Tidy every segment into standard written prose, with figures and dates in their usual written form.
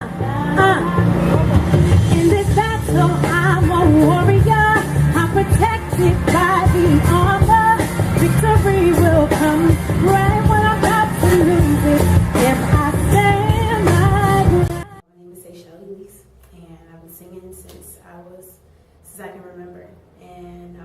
In this battle, I'm a warrior. I'm protected by the armor. Victory will come right when I'm about to lose it. If I stand my ground. My name is Seychelle Elise, and I've been singing since I can remember. And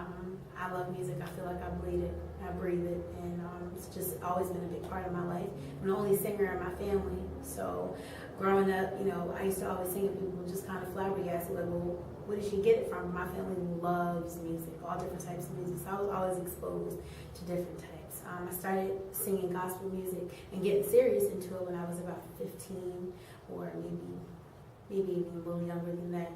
I love music. I feel like I breathe it, and it's just always been a big part of my life. I'm the only singer in my family, so growing up, I used to always sing, and people were just kind of flabbergasted, like, well, where did she get it from? My family loves music, all different types of music, so I was always exposed to different types. I started singing gospel music and getting serious into it when I was about 15, or maybe even a little younger than that.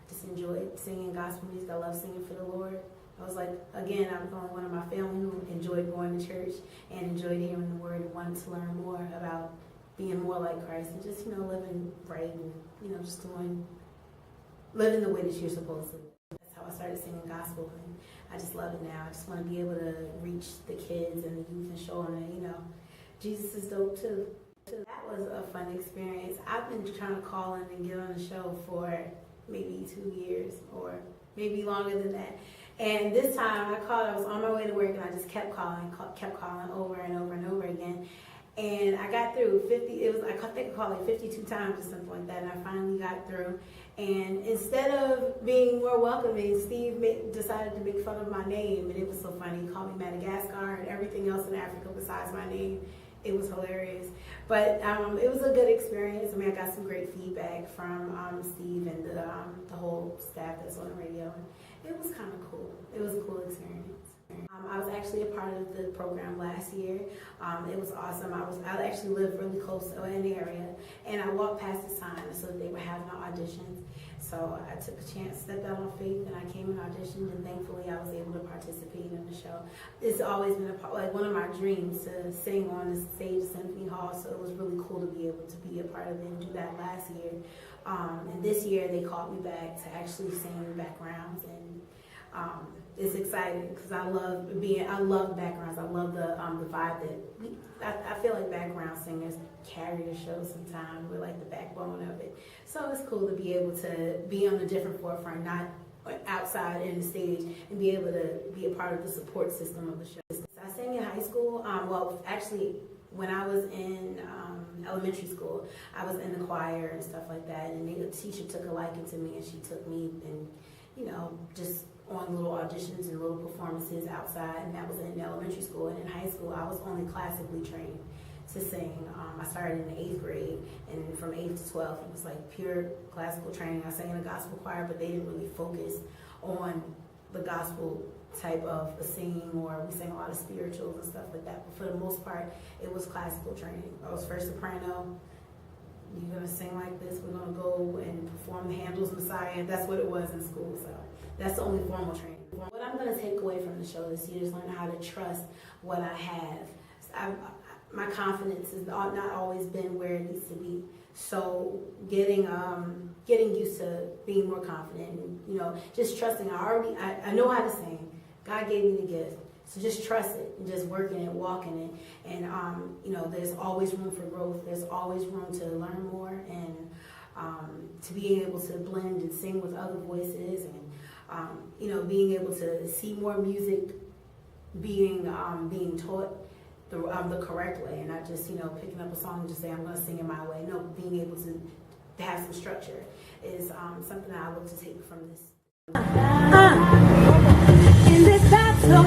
Just enjoyed singing gospel music. I love singing for the Lord. I was like, again, I was the only one in my family who enjoyed going to church and enjoyed hearing the word and wanted to learn more about being more like Christ and just, living right and, just living the way that you're supposed to. That's how I started singing gospel, and I just love it now. I just want to be able to reach the kids and the youth and show them that, Jesus is dope too. That was a fun experience. I've been trying to call in and get on the show for maybe 2 years or maybe longer than that. And this time I called, I was on my way to work, and I just kept calling over and over and over again. And I got through I think I called like 52 times or something like that, and I finally got through. And instead of being more welcoming, Steve decided to make fun of my name, and it was so funny. He called me Madagascar and everything else in Africa besides my name. It was hilarious, but it was a good experience. I mean, I got some great feedback from Steve and the whole staff that's on the radio. And it was kind of cool. It was a cool experience. I was actually a part of the program last year. It was awesome. I actually lived really close in the area, and I walked past the sign so that they were having auditions. So I took a chance, stepped out on faith, and I came and auditioned, and thankfully I was able to participate in the show. It's always been one of my dreams to sing on the stage of Symphony Hall, so it was really cool to be able to be a part of it and do that last year. And this year they called me back to actually sing backgrounds, and it's exciting because I love backgrounds. I love the vibe that I feel like background singers carry the show sometimes. We're like the backbone of it. So it's cool to be able to be on a different forefront, not outside in the stage, and be able to be a part of the support system of the show. I sang in high school. Actually, when I was in elementary school, I was in the choir and stuff like that, and the teacher took a liking to me, and she took me and, just on little auditions and little performances outside, and that was in elementary school. And in high school, I was only classically trained to sing. I started in the 8th grade, and from 8th to 12th, it was like pure classical training. I sang in a gospel choir, but they didn't really focus on the gospel type of singing, or we sang a lot of spirituals and stuff like that. But for the most part, it was classical training. I was first soprano. You're gonna sing like this. We're gonna go and perform Handel's Messiah. That's what it was in school. So that's the only formal training. What I'm gonna take away from the show this year is learn how to trust what I have. My confidence has not always been where it needs to be. So getting used to being more confident, and, just trusting. I know how to sing. God gave me the gift. So just trust it and just work in it, walk in it. And, there's always room for growth. There's always room to learn more, and to be able to blend and sing with other voices, and, being able to see more music being taught the correct way, and not just, picking up a song and just saying, I'm going to sing it my way. No, being able to have some structure is something that I look to take from this. In this battle,